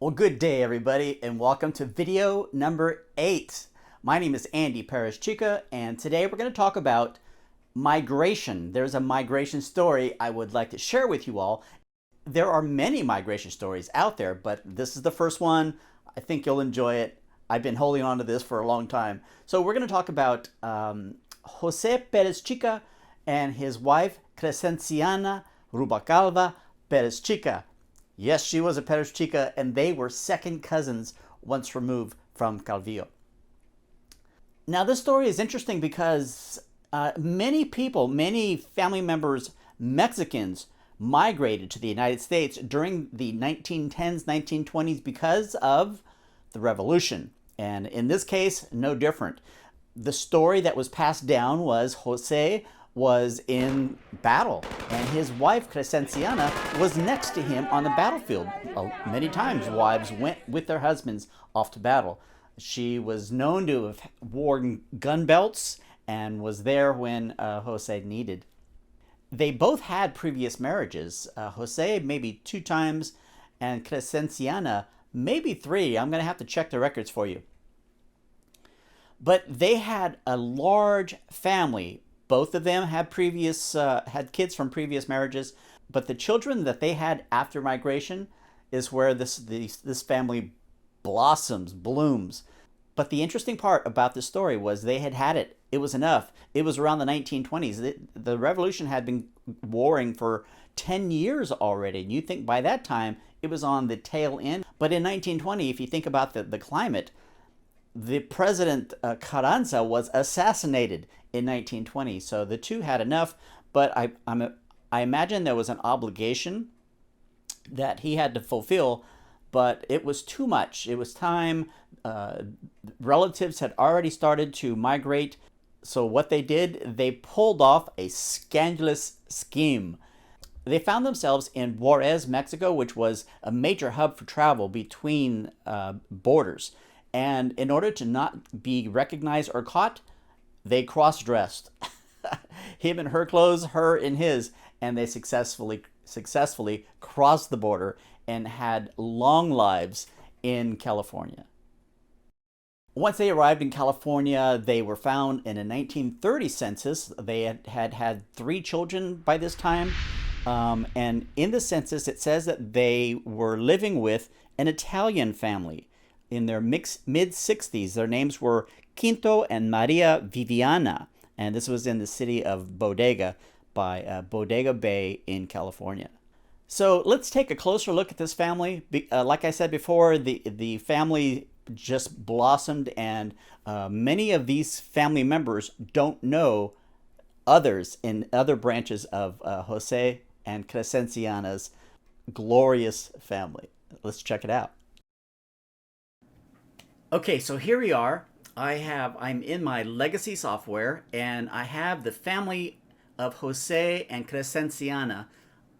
Well, good day, everybody, and welcome to video number 8. My name is Andy Perezchica, and today we're going to talk about migration. There's a migration story I would like to share with you all. There are many migration stories out there, but this is the first one. I think you'll enjoy it. I've been holding on to this for a long time. So we're going to talk about Jose Perezchica and his wife, Crescenciana Rubalcaba Perezchica. Yes, she was a Perezchica, and they were second cousins once removed from Calvillo. Now, this story is interesting because many people, many family members, Mexicans, migrated to the United States during the 1910s, 1920s because of the revolution. And in this case, no different. The story that was passed down was Jose was in battle, and his wife Crescenciana was next to him on the battlefield. Many times wives went with their husbands off to battle. She was known to have worn gun belts and was there when Jose needed. They both had previous marriages. Jose maybe 2 times, and Crescenciana maybe 3. I'm going to have to check the records for you. But they had a large family. Both of them had had kids from previous marriages, but the children that they had after migration is where this family blossoms, blooms. But the interesting part about this story was they had it. It was enough. It was around the 1920s. The revolution had been warring for 10 years already. And you think by that time it was on the tail end. But in 1920, if you think about the climate, the president Carranza was assassinated in 1920, so the two had enough. But I imagine there was an obligation that he had to fulfill, but it was too much. It was time. Relatives had already started to migrate, so what they did, they pulled off a scandalous scheme. They found themselves in Juarez, Mexico, which was a major hub for travel between borders. And in order to not be recognized or caught, they cross-dressed. Him in her clothes, her in his, and they successfully crossed the border and had long lives in California. Once they arrived in California, they were found in a 1930 census. They had 3 children by this time. And in the census, it says that they were living with an Italian family in their mid-60s. Their names were Quinto and Maria Viviana, and this was in the city of Bodega by Bodega Bay in California. So let's take a closer look at this family. Like I said before, the family just blossomed, and many of these family members don't know others in other branches of Jose and Crescenciana's glorious family. Let's check it out. Okay, so here we are. I'm in my legacy software, and I have the family of Jose and Crescenciana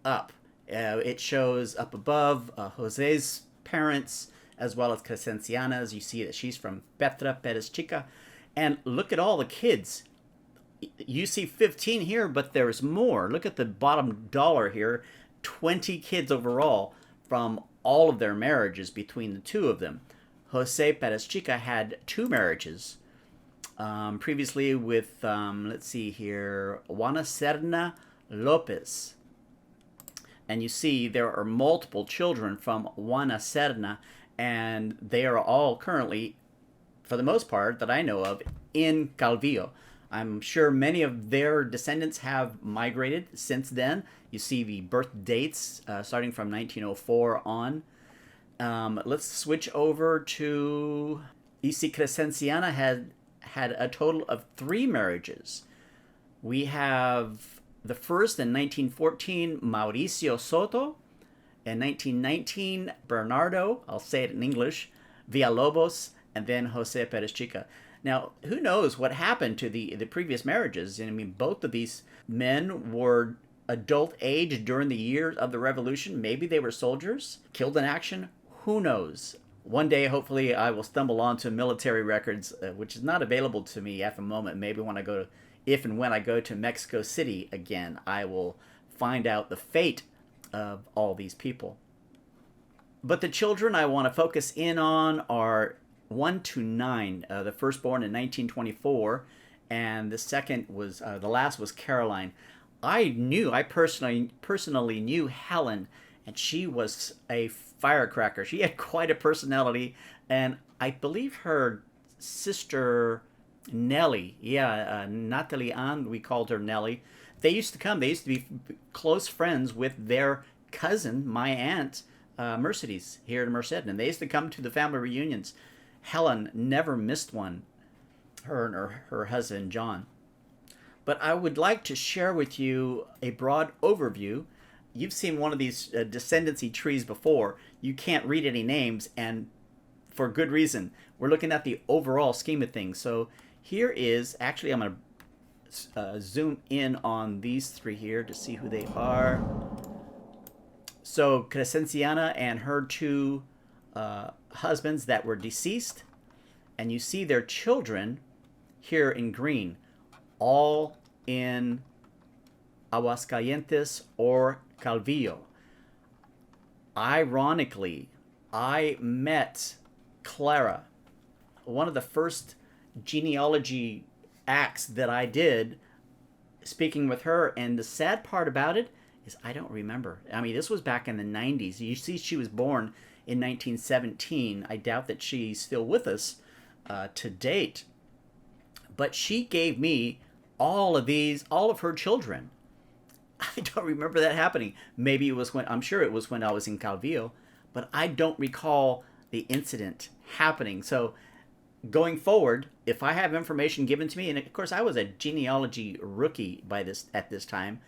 up. It shows up above Jose's parents as well as Crescenciana's. You see that she's from Petra Perezchica. And look at all the kids. You see 15 here, but there's more. Look at the bottom dollar here. 20 kids overall from all of their marriages between the two of them. Jose Perezchica had 2 marriages previously with, let's see here, Juana Serna Lopez. And you see there are multiple children from Juana Serna, and they are all currently, for the most part that I know of, in Calvillo. I'm sure many of their descendants have migrated since then. You see the birth dates starting from 1904 on. Let's switch over to, you see Crescenciana had a total of 3 marriages. We have the first in 1914, Mauricio Soto. In 1919, Bernardo, I'll say it in English, Villalobos, and then Jose Perezchica. Now, who knows what happened to the previous marriages? I mean, both of these men were adult age during the years of the revolution. Maybe they were soldiers, killed in action. Who knows? One day, hopefully, I will stumble onto military records, which is not available to me at the moment. Maybe when I go if and when I go to Mexico City again, I will find out the fate of all these people. But the children I want to focus in on are 1 to 9. The first born in 1924, and the last was Caroline. I personally knew Helen, and she was a firecracker. She had quite a personality, and I believe her sister Nellie, Natalie Ann, we called her Nellie. They used to come. They used to be close friends with their cousin, my aunt, Mercedes, here in Merced, and they used to come to the family reunions. Helen never missed one, her and her husband, John. But I would like to share with you a broad overview. You've seen one of these descendancy trees before. You can't read any names, and for good reason. We're looking at the overall scheme of things. So here is, actually I'm going to zoom in on these three here to see who they are. So Crescenciana and her two husbands that were deceased, and you see their children here in green, all in Aguascalientes or Calvillo. Ironically, I met Clara, one of the first genealogy acts that I did, speaking with her, and the sad part about it is I don't remember. I mean, this was back in the 90s. You see, she was born in 1917. I doubt that she's still with us to date. But she gave me all of her children. I don't remember that happening. Maybe it was I'm sure it was when I was in Calvillo, but I don't recall the incident happening. So going forward, if I have information given to me, and of course I was a genealogy rookie at this time,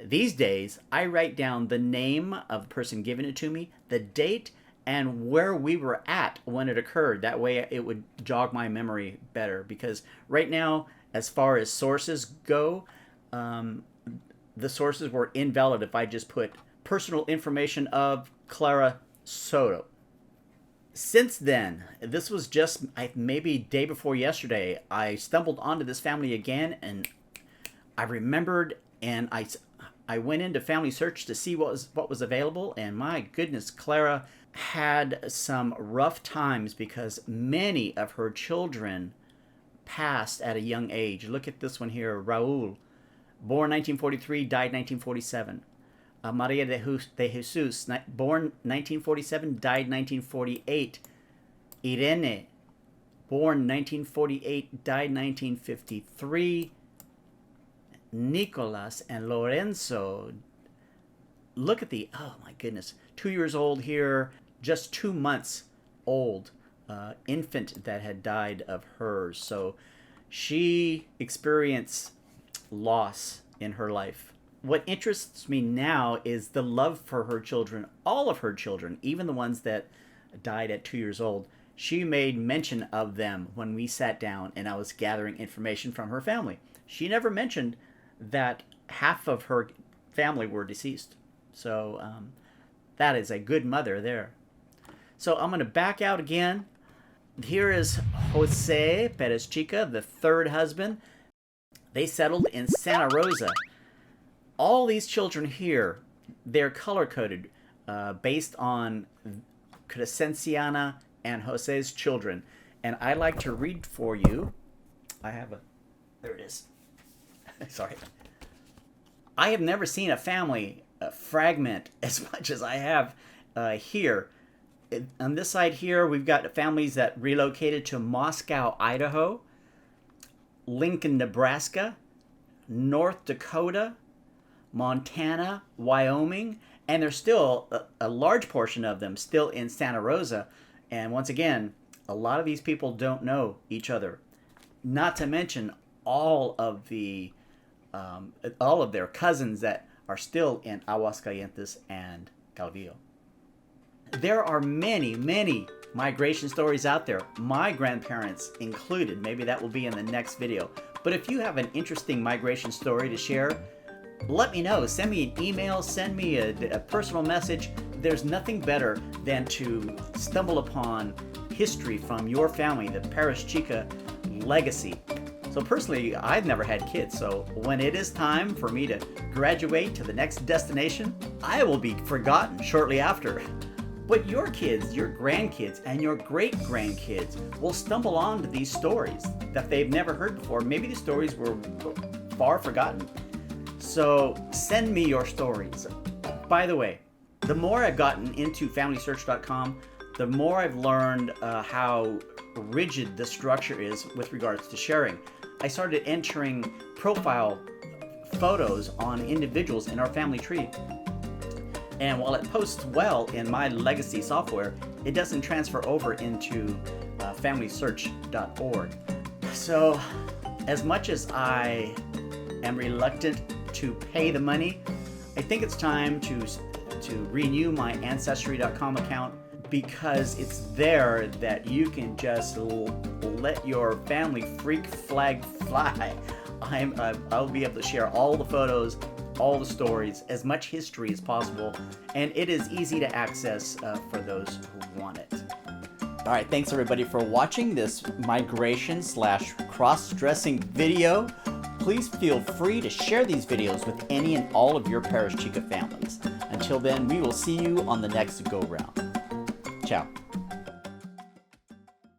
these days I write down the name of the person giving it to me, the date, and where we were at when it occurred. That way it would jog my memory better, because right now, as far as sources go, the sources were invalid if I just put personal information of Clara Soto. Since then, this was just maybe day before yesterday, I stumbled onto this family again, and I remembered, and I went into Family Search to see what was available, and my goodness, Clara had some rough times because many of her children passed at a young age. Look at this one here, Raul, born 1943, died 1947. Maria de Jesus, born 1947, died 1948. Irene, born 1948, died 1953. Nicolas and Lorenzo, look at oh my goodness, 2 years old here, just 2 months old, infant that had died of hers. So she experienced loss in her life. What interests me now is the love for her children, all of her children, even the ones that died at 2 years old. She made mention of them when we sat down and I was gathering information from her family. She never mentioned that half of her family were deceased. So that is a good mother there. So I'm going to back out again. Here is Jose Perezchica, the third husband. They settled in Santa Rosa. All these children here, they're color-coded based on Crescenciana and Jose's children. And I like to read for you. There it is. Sorry. I have never seen a family fragment as much as I have here. On this side here, we've got families that relocated to Moscow, Idaho, Lincoln, Nebraska, North Dakota, Montana, Wyoming, and there's still a large portion of them still in Santa Rosa. And once again, a lot of these people don't know each other. Not to mention all of their cousins that are still in Aguascalientes and Calvillo. There are many, many migration stories out there, my grandparents included. Maybe that will be in the next video. But if you have an interesting migration story to share, let me know. Send me an email, send me a personal message. There's nothing better than to stumble upon history from your family, the Perezchica legacy. So personally, I've never had kids, so when it is time for me to graduate to the next destination, I will be forgotten shortly after. But your kids, your grandkids, and your great-grandkids will stumble onto these stories that they've never heard before. Maybe the stories were far forgotten. So send me your stories. By the way, the more I've gotten into FamilySearch.com, the more I've learned how rigid the structure is with regards to sharing. I started entering profile photos on individuals in our family tree. And while it posts well in my legacy software, it doesn't transfer over into FamilySearch.org. So as much as I am reluctant to pay the money, I think it's time to renew my Ancestry.com account, because it's there that you can just let your family freak flag fly. I'll be able to share all the photos, all the stories, as much history as possible, and it is easy to access for those who want it. All right, thanks everybody for watching this migration/cross-dressing video. Please feel free to share these videos with any and all of your Perezchica families. Until then, we will see you on the next go-round. Ciao.